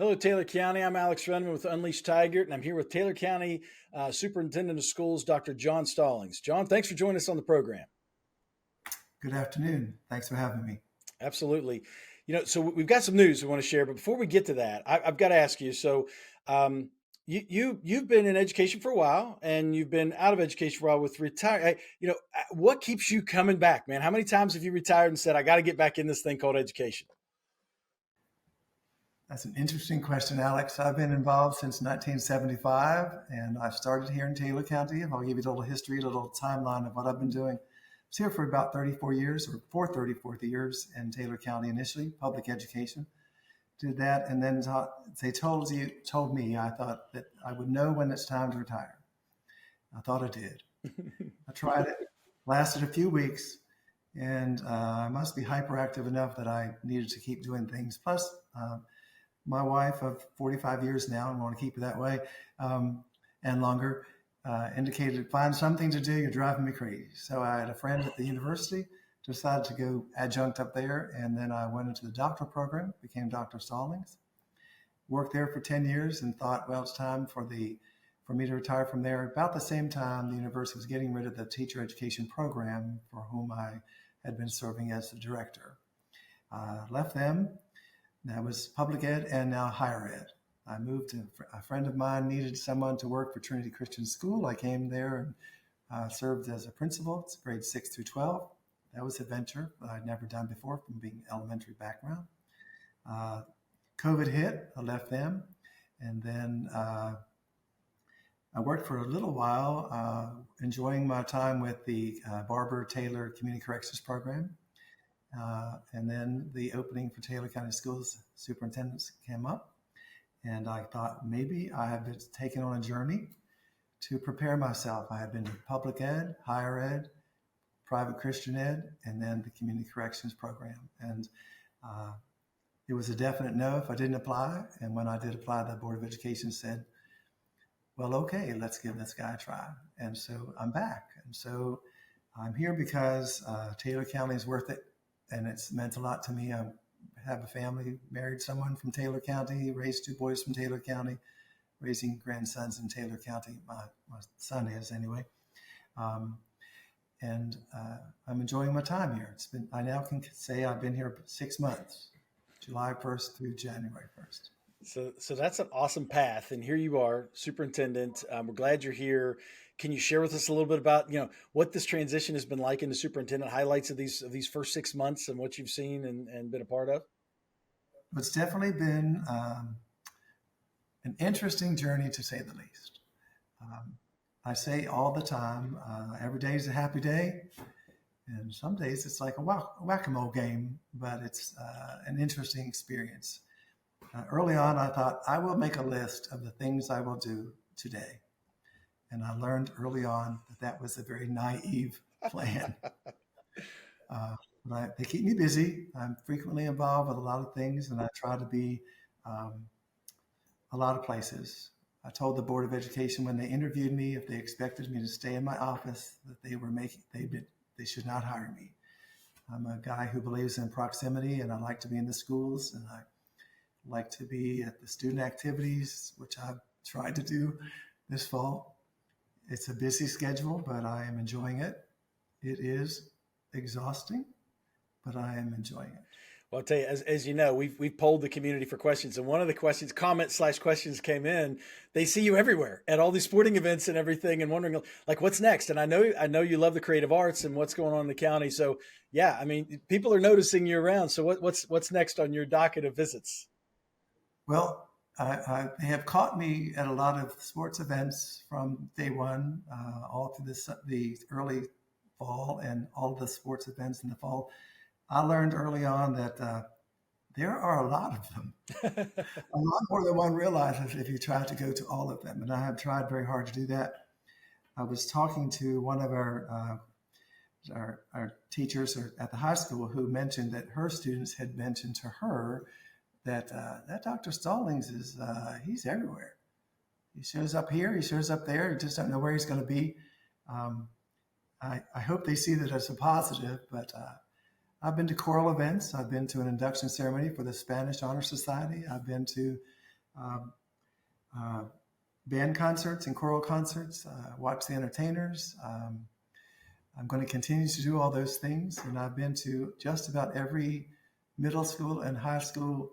Hello, Taylor County. I'm Alex Renman with Unleashed Tiger, and I'm here with Taylor County Superintendent of Schools, Dr. John Stallings. John, thanks for joining us on the program. Good afternoon. Thanks for having me. Absolutely. So we've got some news we want to share, but before we get to that, I've got to ask you. So, you've been in education for a while, and you've been out of education for a while with retire. What keeps you coming back, man? How many times have you retired and said, "I got to get back in this thing called education"? That's an interesting question, Alex. I've been involved since 1975, and I started here in Taylor County. I'll give you a little history, a little timeline of what I've been doing. I was here for about 34 years, or for 34 years in Taylor County initially, public education. Did that, and then they told me, I thought that I would know when it's time to retire. I thought I did. I tried it, lasted a few weeks, and I must be hyperactive enough that I needed to keep doing things. Plus, my wife of 45 years now, and want to keep it that way, and longer, indicated, find something to do, you're driving me crazy. So I had a friend at the university, decided to go adjunct up there, and then I went into the doctoral program, became Dr. Stallings, worked there for 10 years and thought, well, it's time for me to retire from there. About the same time, the university was getting rid of the teacher education program for whom I had been serving as the director. Left them. That was public ed and now higher ed. I moved to, a friend of mine needed someone to work for Trinity Christian School. I came there and served as a principal. It's grades 6 through 12. That was a venture that I'd never done before from being elementary background. COVID hit, I left them. And then I worked for a little while, enjoying my time with the Barber Taylor Community Corrections Program. And then the opening for Taylor County Schools superintendents came up, and I thought maybe I have been taken on a journey to prepare myself. I had been to public ed, higher ed, private Christian ed, and then the community corrections program. And it was a definite no if I didn't apply. And when I did apply, the Board of Education said, well, okay, let's give this guy a try. And so I'm back. And so I'm here because Taylor County is worth it. And it's meant a lot to me. I have a family, married someone from Taylor County, raised 2 boys from Taylor County, raising grandsons in Taylor County. My son is anyway. And I'm enjoying my time here. I now can say I've been here 6 months, July 1st through January 1st. So that's an awesome path. And here you are, superintendent. We're glad you're here. Can you share with us a little bit about, what this transition has been like into superintendent, highlights of these first 6 months and what you've seen and been a part of? It's definitely been an interesting journey, to say the least. I say all the time, every day is a happy day. And some days it's like a whack-a-mole game, but it's an interesting experience. Early on, I thought, I will make a list of the things I will do today. And I learned early on that was a very naive plan. But they keep me busy. I'm frequently involved with a lot of things, and I try to be a lot of places. I told the Board of Education when they interviewed me, if they expected me to stay in my office, that they should not hire me. I'm a guy who believes in proximity, and I like to be in the schools, and I like to be at the student activities, which I've tried to do this fall. It's a busy schedule, but I am enjoying it. It is exhausting, but I am enjoying it. Well, I'll tell you, as you know, we've polled the community for questions, and one of the comments/questions came in. They see you everywhere at all these sporting events and everything, and wondering like what's next. And I know you love the creative arts and what's going on in the county. So yeah, I mean, people are noticing you around. So what's next on your docket of visits? Well, they have caught me at a lot of sports events from day one, all through the early fall and all the sports events in the fall. I learned early on that there are a lot of them, a lot more than one realizes if you try to go to all of them. And I have tried very hard to do that. I was talking to one of our teachers at the high school who mentioned that her students had mentioned to her that Dr. Stallings he's everywhere. He shows up here, he shows up there. You just don't know where he's going to be. I hope they see that as a positive, but I've been to choral events. I've been to an induction ceremony for the Spanish Honor Society. I've been to um, uh, band concerts and choral concerts, watch the entertainers. I'm going to continue to do all those things. And I've been to just about every middle school and high school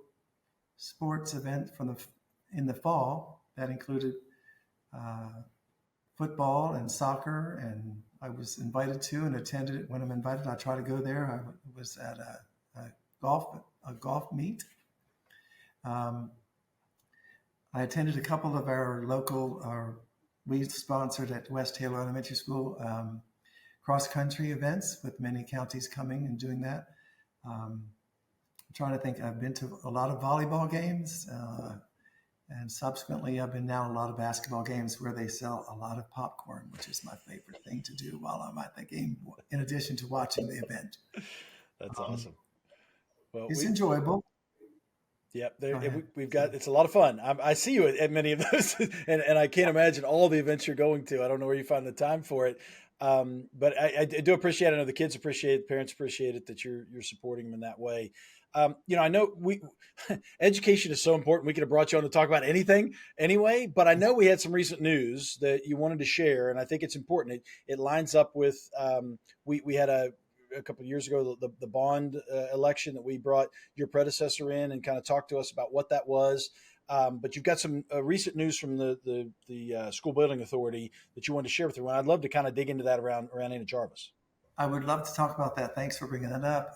sports event in the fall. That included football and soccer, and I was invited to and attended it. When I'm invited, I try to go there. I was at a golf meet. I attended a couple of our local, we sponsored at West Taylor Elementary School, cross-country events with many counties coming and doing that. I'm trying to think, I've been to a lot of volleyball games, and subsequently I've been now a lot of basketball games where they sell a lot of popcorn, which is my favorite thing to do while I'm at the game, in addition to watching the event. That's awesome. Well, it's enjoyable. Yep, we've got, it's a lot of fun. I see you at many of those, and I can't imagine all the events you're going to. I don't know where you find the time for it, but I do appreciate it. I know the kids appreciate it, parents appreciate it that you're supporting them in that way. I know education is so important. We could have brought you on to talk about anything anyway, but I know we had some recent news that you wanted to share, and I think it's important. It lines up with we had a couple of years ago, the bond election that we brought your predecessor in and kind of talked to us about what that was. But you've got some recent news from the school building authority that you wanted to share with everyone. I'd love to kind of dig into that around Anna Jarvis. I would love to talk about that. Thanks for bringing that up.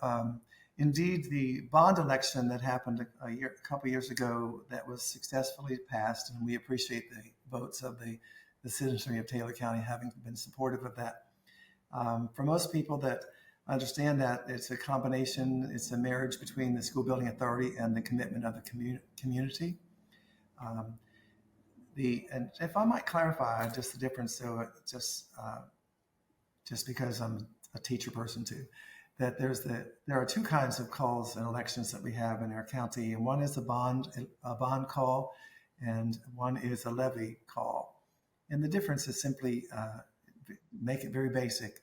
Indeed, the bond election that happened a couple of years ago that was successfully passed, and we appreciate the votes of the citizenry of Taylor County having been supportive of that. For most people that understand that, it's a combination, it's a marriage between the school building authority and the commitment of the community. And if I might clarify just the difference, so just because I'm a teacher person too, that there are two kinds of calls and elections that we have in our county, and one is a bond call, and one is a levy call. And the difference is simply make it very basic.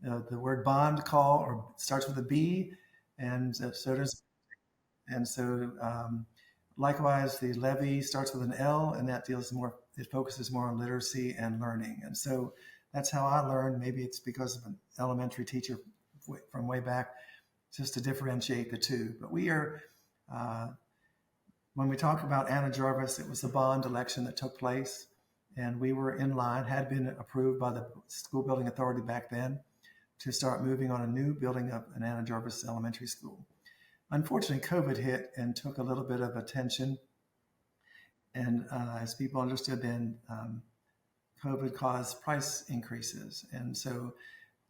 The word bond call or starts with a B, and likewise the levy starts with an L, and that it focuses more on literacy and learning. And so that's how I learned. Maybe it's because of an elementary teacher from way back, just to differentiate the two. But we are, when we talk about Anna Jarvis, it was a bond election that took place, and we were in line, had been approved by the school building authority back then to start moving on a new building of an Anna Jarvis Elementary School. Unfortunately, COVID hit and took a little bit of attention. And as people understood then, COVID caused price increases. And so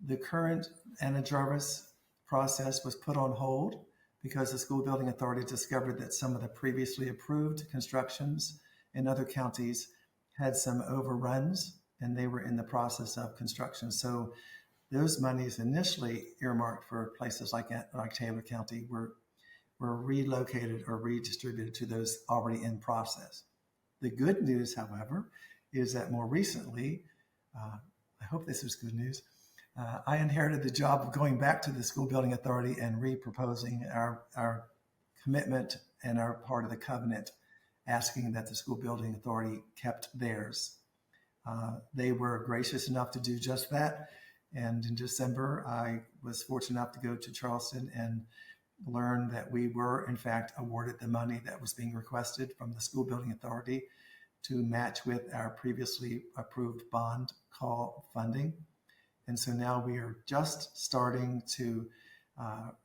the current Anna Jarvis process was put on hold because the school building authority discovered that some of the previously approved constructions in other counties had some overruns, and they were in the process of construction. So those monies initially earmarked for places like Taylor County were relocated or redistributed to those already in process. The good news, however, is that more recently, I hope this is good news, I inherited the job of going back to the school building authority and re-proposing our commitment and our part of the covenant, asking that the school building authority kept theirs. They were gracious enough to do just that. And in December, I was fortunate enough to go to Charleston and learn that we were, in fact, awarded the money that was being requested from the school building authority to match with our previously approved bond call funding. And so now we are just starting to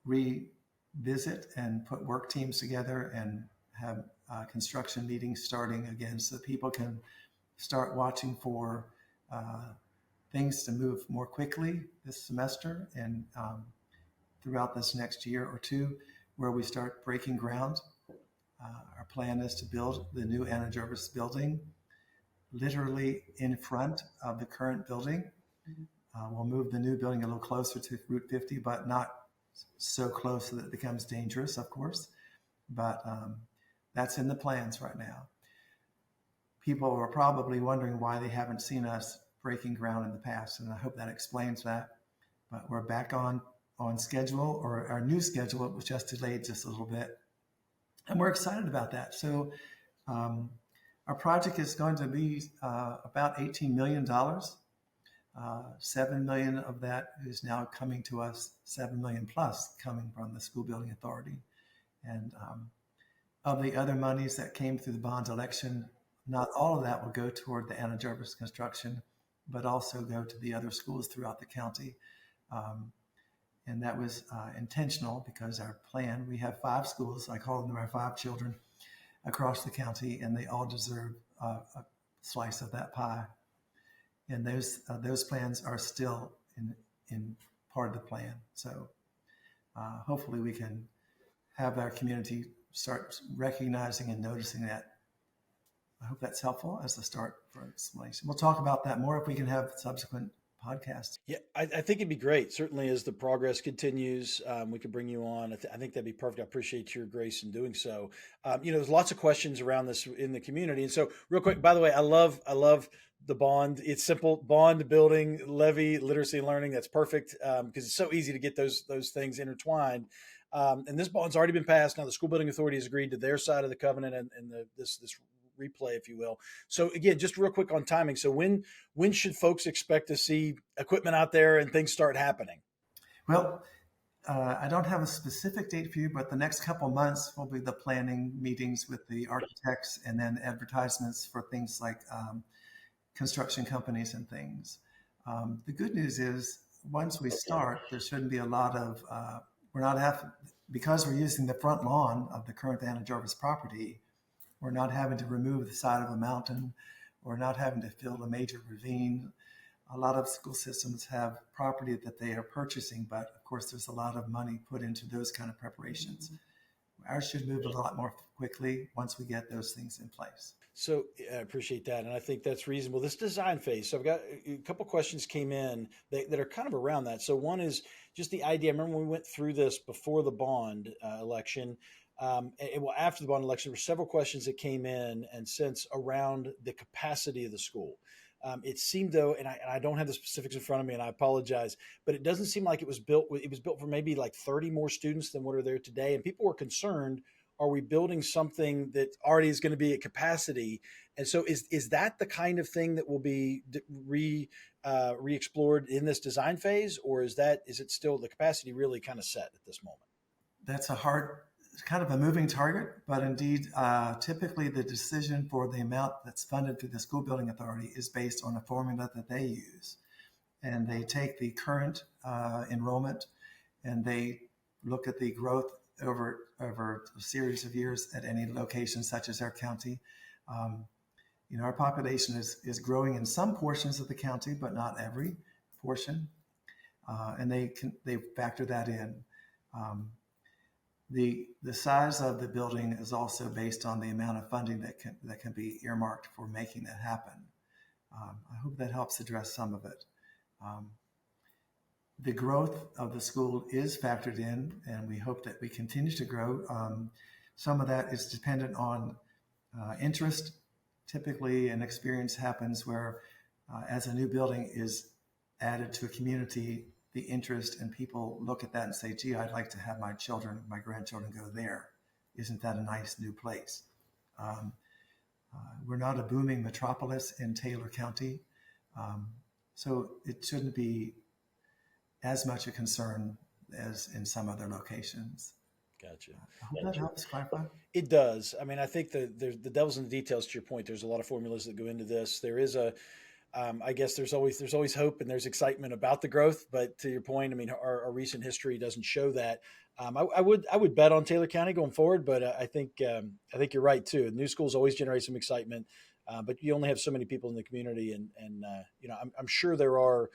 revisit and put work teams together and have construction meetings starting again so that people can start watching for things to move more quickly this semester and throughout this next year or two, where we start breaking ground. Our plan is to build the new Anna Jarvis building literally in front of the current building. We'll move the new building a little closer to Route 50, but not so close that it becomes dangerous, of course. But that's in the plans right now. People are probably wondering why they haven't seen us breaking ground in the past, and I hope that explains that. But we're back on schedule, or our new schedule. It was just delayed just a little bit, and we're excited about that. So Um, our project is going to be about $18 million. $7 million of that is now coming to us, $7 million plus coming from the school building authority. And of the other monies that came through the bond election, not all of that will go toward the Anna Jarvis construction, but also go to the other schools throughout the county. And that was intentional because our plan, we have 5 schools, I call them our 5 children across the county, and they all deserve a slice of that pie. And those plans are still in part of the plan. So hopefully we can have our community start recognizing and noticing that. I hope that's helpful as a start for explanation. We'll talk about that more if we can have subsequent podcasts. Yeah, I think it'd be great. Certainly, as the progress continues, we could bring you on. I think that'd be perfect. I appreciate your grace in doing so. There's lots of questions around this in the community, and so real quick. By the way, I love the bond. It's simple: bond, building, levy, literacy, and learning. That's perfect because it's so easy to get those things intertwined. And this bond's already been passed. Now the school building authority has agreed to their side of the covenant and this replay, if you will. So again, just real quick on timing. So when should folks expect to see equipment out there and things start happening? Well, I don't have a specific date for you, but the next couple of months will be the planning meetings with the architects and then advertisements for things like construction companies and things. The good news is once we start, there shouldn't be a lot of, because we're using the front lawn of the current Anna Jarvis property, we're not having to remove the side of a mountain. We're not having to fill a major ravine. A lot of school systems have property that they are purchasing, but of course there's a lot of money put into those kind of preparations. Ours should move a lot more quickly once we get those things in place. So I appreciate that. And I think that's reasonable. This design phase. So I've got a couple questions came in that are kind of around that. So one is just the idea. I remember when we went through this before the bond election. After the bond election, there were several questions that came in and since around the capacity of the school. It seemed though, and I don't have the specifics in front of me, and I apologize, but it doesn't seem like it was built. It was built for maybe like 30 more students than what are there today, and people were concerned: are we building something that already is going to be at capacity? And so, is that the kind of thing that will be re-explored in this design phase, or is it still the capacity really kind of set at this moment? That's kind of a moving target, but indeed, typically the decision for the amount that's funded through the school building authority is based on a formula that they use. And they take the current enrollment and they look at the growth over a series of years at any location, such as our county. Our population is growing in some portions of the county, but not every portion. And they factor that in. The size of the building is also based on the amount of funding that can be earmarked for making that happen. I hope that helps address some of it. The growth of the school is factored in, and we hope that we continue to grow. Some of that is dependent on interest. Typically, an experience happens where as a new building is added to a community, the interest and people look at that and say, gee, I'd like to have my grandchildren go there. Isn't that a nice new place? We're not a booming metropolis in Taylor County, so it shouldn't be as much a concern as in some other locations. Gotcha. I hope that helps clarify. It does. I mean, I think the devil's in the details. To your point, there's a lot of formulas that go into this. There is I guess there's always hope and there's excitement about the growth. But to your point, I mean, our recent history doesn't show that. I would bet on Taylor County going forward, but I think you're right too. New schools always generate some excitement, but you only have so many people in the community, and I'm sure there are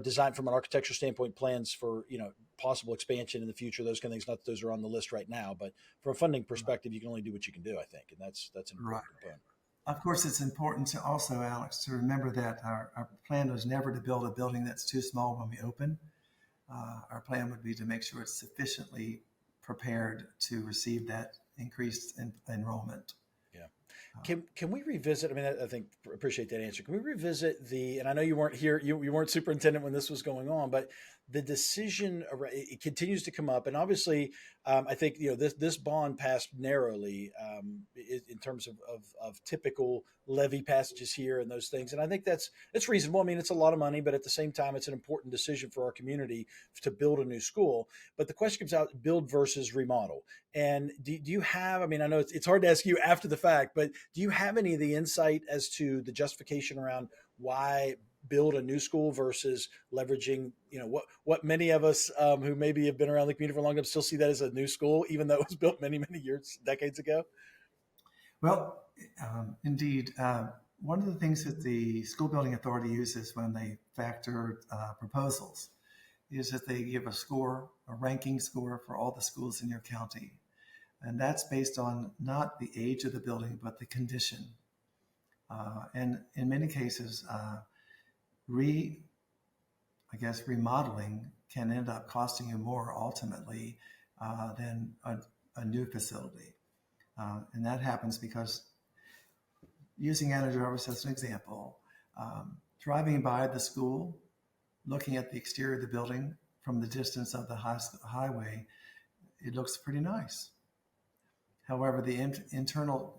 designed from an architecture standpoint plans for possible expansion in the future. Those kind of things. Not that those are on the list right now, but from a funding perspective, you can only do what you can do. I think, and that's an important component. Of course, it's important to also, Alex, to remember that our plan was never to build a building that's too small when we open. Our plan would be to make sure it's sufficiently prepared to receive that increased enrollment. Yeah. Can we revisit? I mean, I think appreciate that answer. Can we revisit and I know you weren't here, you weren't superintendent when this was going on, but the decision it continues to come up, and obviously, I think this bond passed narrowly in terms of typical levy passages here and those things, and I think it's reasonable. I mean, it's a lot of money, but at the same time, it's an important decision for our community to build a new school. But the question comes out: build versus remodel. And do you have, I mean, I know it's hard to ask you after the fact, but do you have any of the insight as to the justification around why build a new school versus leveraging, what many of us who maybe have been around the community for a long time still see that as a new school, even though it was built many, many years, decades ago? Well, indeed. One of the things that the school building authority uses when they factor proposals is that they give a ranking score for all the schools in your county. And that's based on not the age of the building, but the condition. And in many cases, remodeling can end up costing you more ultimately than a new facility. And that happens because, using Anna Jarvis as an example, driving by the school, looking at the exterior of the building from the distance of the highway, it looks pretty nice. However, the internal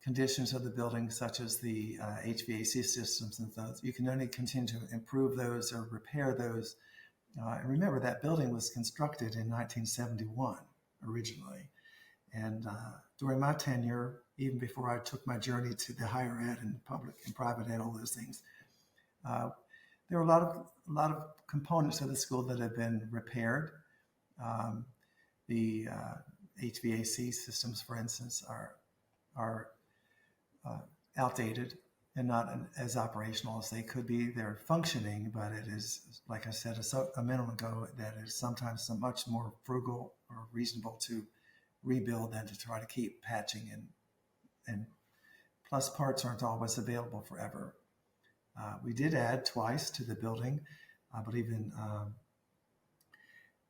conditions of the building, such as the HVAC systems and those, you can only continue to improve those or repair those. And remember, that building was constructed in 1971 originally. And during my tenure, even before I took my journey to the higher ed and public and private ed, all those things, there were a lot of components of the school that have been repaired. The HVAC systems, for instance, are outdated and not as operational as they could be. They're functioning, but it is, like I said a minute ago, that is sometimes so much more frugal or reasonable to rebuild than to try to keep patching, and plus parts aren't always available forever. We did add twice to the building, I believe in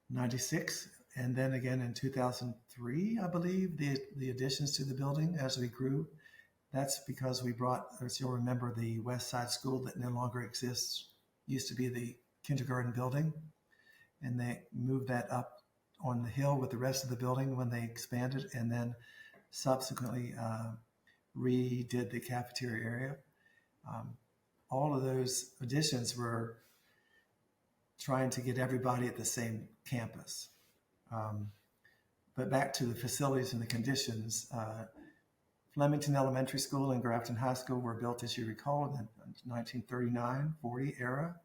96, and then again in 2003, I believe, the additions to the building as we grew. That's because we brought, as you'll remember, the West Side School that no longer exists, used to be the kindergarten building, and they moved that up on the hill with the rest of the building when they expanded, and then subsequently redid the cafeteria area. All of those additions were trying to get everybody at the same campus. But back to the facilities and the conditions, Flemington Elementary School and Grafton High School were built, as you recall, in the 1939-40 era.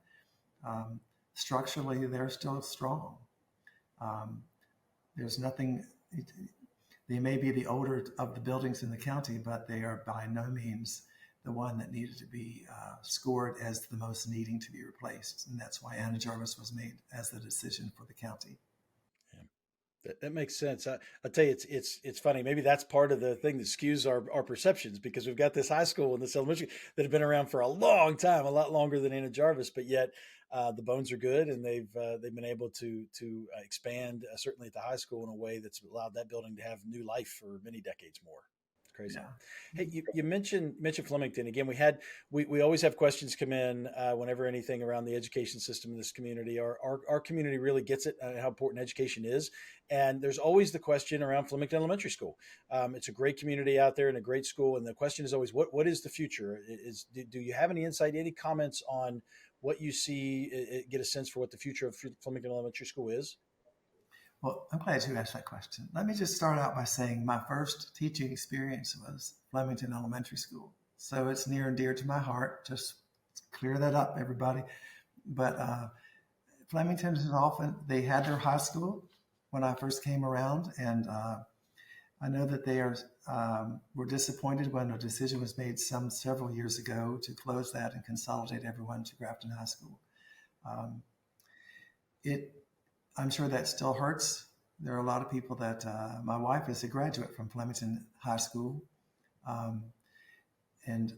Structurally, they're still strong. There's nothing, they may be the older of the buildings in the county, but they are by no means the one that needed to be scored as the most needing to be replaced. And that's why Anna Jarvis was made as the decision for the county. That makes sense. I tell you, it's funny. Maybe that's part of the thing that skews our perceptions, because we've got this high school and this elementary that have been around for a long time, a lot longer than Anna Jarvis, but yet the bones are good, and they've been able to expand certainly at the high school in a way that's allowed that building to have new life for many decades more. It's crazy. Yeah. Hey, you mentioned Flemington again. We always have questions come in whenever anything around the education system in this community. Our community really gets it, how important education is, and there's always the question around Flemington Elementary School. It's a great community out there and a great school, and the question is always, what is the future? Do you have any insight, any comments on what you see? Get a sense for what the future of Flemington Elementary School is? Well, I'm glad you asked that question. Let me just start out by saying my first teaching experience was Flemington Elementary School. So it's near and dear to my heart. Just clear that up, everybody. But Flemington is they had their high school when I first came around. And I know that they were disappointed when a decision was made several years ago to close that and consolidate everyone to Grafton High School. I'm sure that still hurts. There are a lot of people that, my wife is a graduate from Flemington High School. And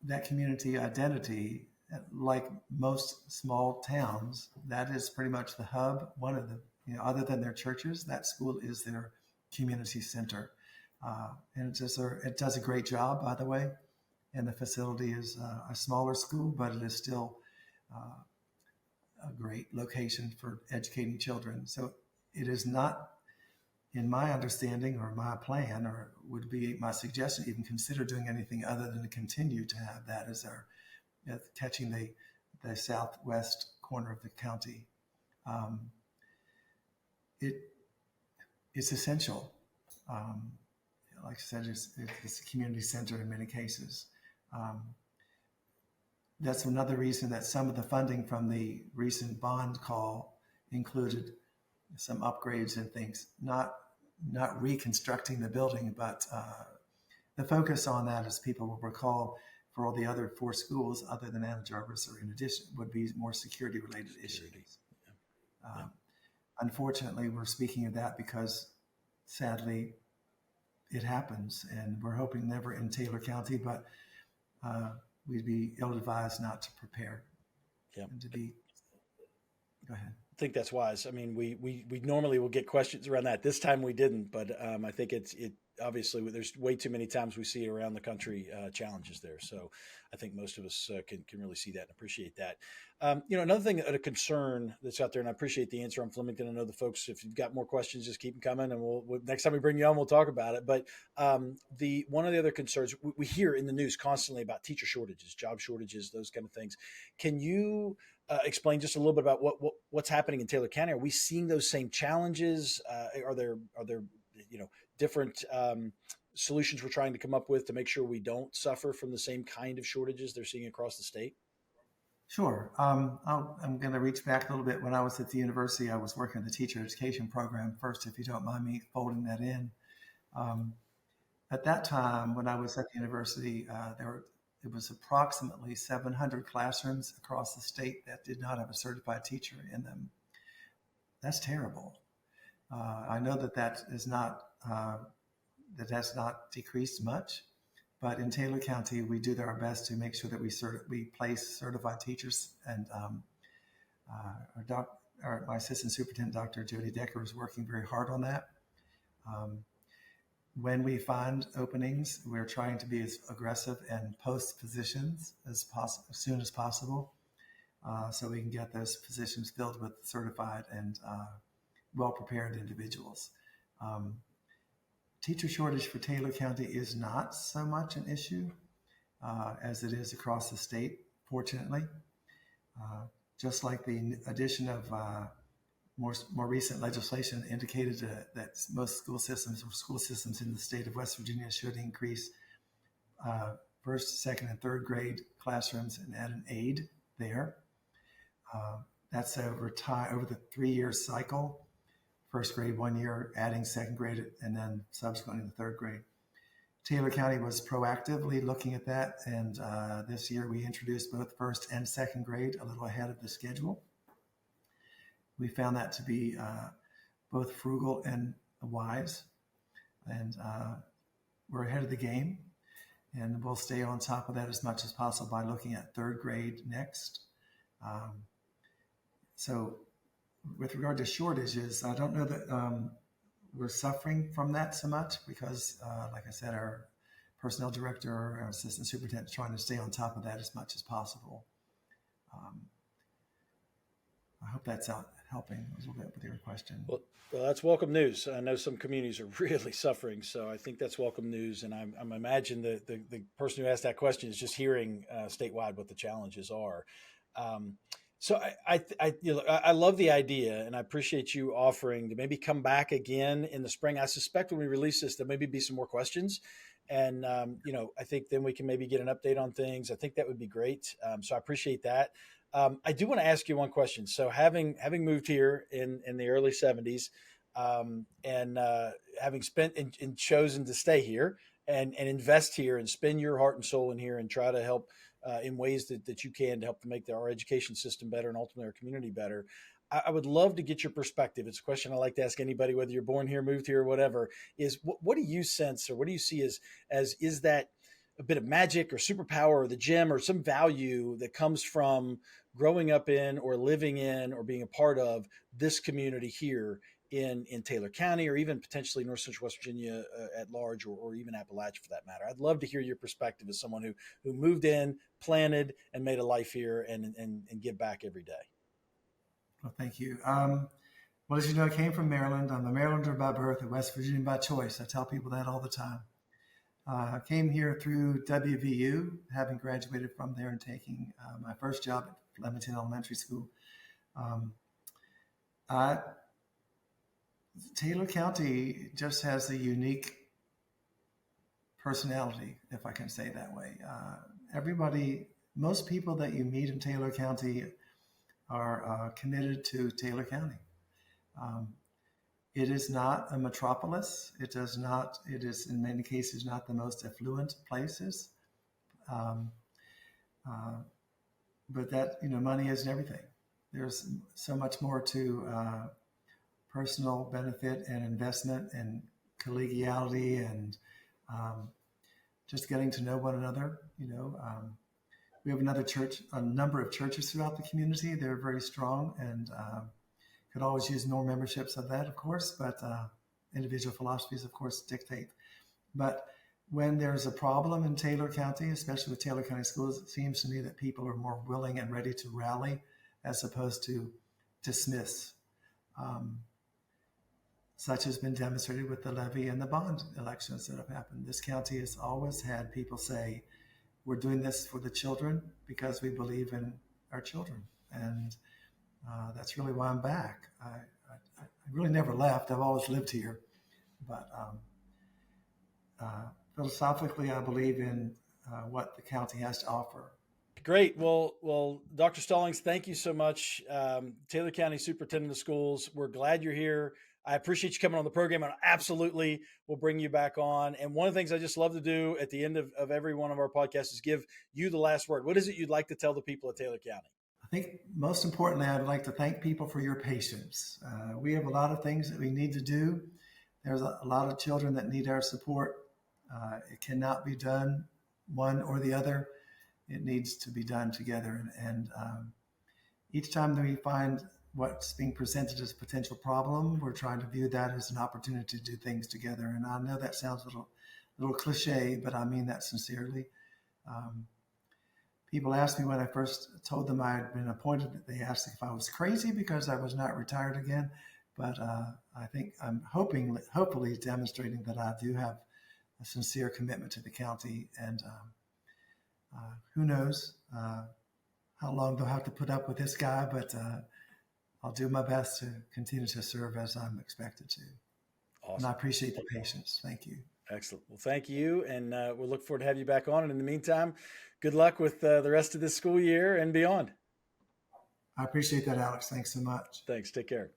that community identity, like most small towns, that is pretty much the hub. One of the, other than their churches, that school is their community center. And it does a great job, by the way. And the facility is a smaller school, but it is still a great location for educating children. So it is not, in my understanding or my plan, or would be my suggestion, even consider doing anything other than to continue to have that as our catching the southwest corner of the county. It's essential. Like I said, it's a community center in many cases. That's another reason that some of the funding from the recent bond call included some upgrades and things, not reconstructing the building, but the focus on that, as people will recall, for all the other 4 schools other than Anna Jarvis, or in addition, would be more security related issues. Yeah. Unfortunately, we're speaking of that because sadly it happens, and we're hoping never in Taylor County, but we'd be ill-advised not to prepare. Yeah. And to be, go ahead. I think that's wise. I mean, we normally will get questions around that. This time we didn't, but I think it obviously there's way too many times we see around the country challenges there. So I think most of us can really see that and appreciate that. Another thing, a concern that's out there, and I appreciate the answer on Flemington. I know the folks, if you've got more questions, just keep them coming, and we'll next time we bring you on, we'll talk about it. But one of the other concerns we hear in the news constantly about teacher shortages, job shortages, those kind of things. Can you explain just a little bit about what's happening in Taylor County? Are we seeing those same challenges? Are there different solutions we're trying to come up with to make sure we don't suffer from the same kind of shortages they're seeing across the state? Sure. I'm going to reach back a little bit. When I was at the university, I was working on the teacher education program first, if you don't mind me folding that in. At that time, when I was at the university, it was approximately 700 classrooms across the state that did not have a certified teacher in them. That's terrible. I know that is not that's not decreased much, but in Taylor County, we do our best to make sure that we place certified teachers, and my assistant superintendent, Dr. Jody Decker, is working very hard on that. When we find openings, we're trying to be as aggressive and post positions as soon as possible, so we can get those positions filled with certified and well-prepared individuals. Teacher shortage for Taylor County is not so much an issue as it is across the state, fortunately. Just like the addition of more recent legislation indicated that most school systems in the state of West Virginia should increase first, second, and third grade classrooms and add an aide there. That's over the 3-year cycle. First grade 1 year, adding second grade, and then subsequently the third grade. Taylor County was proactively looking at that, and this year we introduced both first and second grade a little ahead of the schedule. We found that to be both frugal and wise, and we're ahead of the game, and we'll stay on top of that as much as possible by looking at third grade next. So with regard to shortages, I don't know that we're suffering from that so much because, like I said, our personnel director, our assistant superintendent is trying to stay on top of that as much as possible. I hope that's helping a little bit with your question. Well, that's welcome news. I know some communities are really suffering, so I think that's welcome news. And I'm imagine the person who asked that question is just hearing statewide what the challenges are. So I love the idea, and I appreciate you offering to maybe come back again in the spring. I suspect when we release this, there maybe be some more questions, and I think then we can maybe get an update on things. I think that would be great. So I appreciate that. I do want to ask you one question. So having moved here in the early 70s, and having spent and chosen to stay here and invest here and spend your heart and soul in here and try to help in ways that you can to help to make our education system better and ultimately our community better. I would love to get your perspective. It's a question I like to ask anybody, whether you're born here, moved here, or whatever, is what do you sense, or what do you see as is that a bit of magic or superpower or the gem or some value that comes from growing up in or living in or being a part of this community here in Taylor County, or even potentially North Central West Virginia at large, or even Appalachia for that matter. I'd love to hear your perspective as someone who moved in, planted, and made a life here, and give back every day. Well, thank you. Well, as you know, I came from Maryland. I'm a Marylander by birth, a West Virginian by choice. I tell people that all the time. I came here through WVU, having graduated from there and taking my first job at Flemington Elementary School. Taylor County just has a unique personality, if I can say it that way. Most people that you meet in Taylor County are committed to Taylor County. It is not a metropolis. It is in many cases not the most affluent places. But that, money isn't everything. There's so much more to personal benefit and investment and collegiality and just getting to know one another. We have a number of churches throughout the community. They're very strong and could always use more memberships of that, of course, but individual philosophies, of course, dictate. But when there's a problem in Taylor County, especially with Taylor County schools, it seems to me that people are more willing and ready to rally as opposed to dismiss. Such has been demonstrated with the levy and the bond elections that have happened. This county has always had people say, we're doing this for the children because we believe in our children. And that's really why I'm back. I really never left. I've always lived here. But philosophically, I believe in what the county has to offer. Great. Well, Dr. Stallings, thank you so much. Taylor County Superintendent of Schools, we're glad you're here. I appreciate you coming on the program, and absolutely we'll bring you back on. And one of the things I just love to do at the end of every one of our podcasts is give you the last word. What is it you'd like to tell the people of Taylor County? I think most importantly, I'd like to thank people for your patience. We have a lot of things that we need to do. There's a lot of children that need our support. It cannot be done one or the other. It needs to be done together. And each time that we find what's being presented as a potential problem, we're trying to view that as an opportunity to do things together. And I know that sounds a little cliche, but I mean that sincerely. People asked me when I first told them I had been appointed, they asked if I was crazy because I was not retired again. But I think I'm hopefully demonstrating that I do have a sincere commitment to the county. And who knows how long they'll have to put up with this guy, but I'll do my best to continue to serve as I'm expected to. Awesome. And I appreciate the patience. Thank you. Excellent. Well, thank you. And we'll look forward to have you back on. And in the meantime, good luck with the rest of this school year and beyond. I appreciate that, Alex. Thanks so much. Thanks. Take care.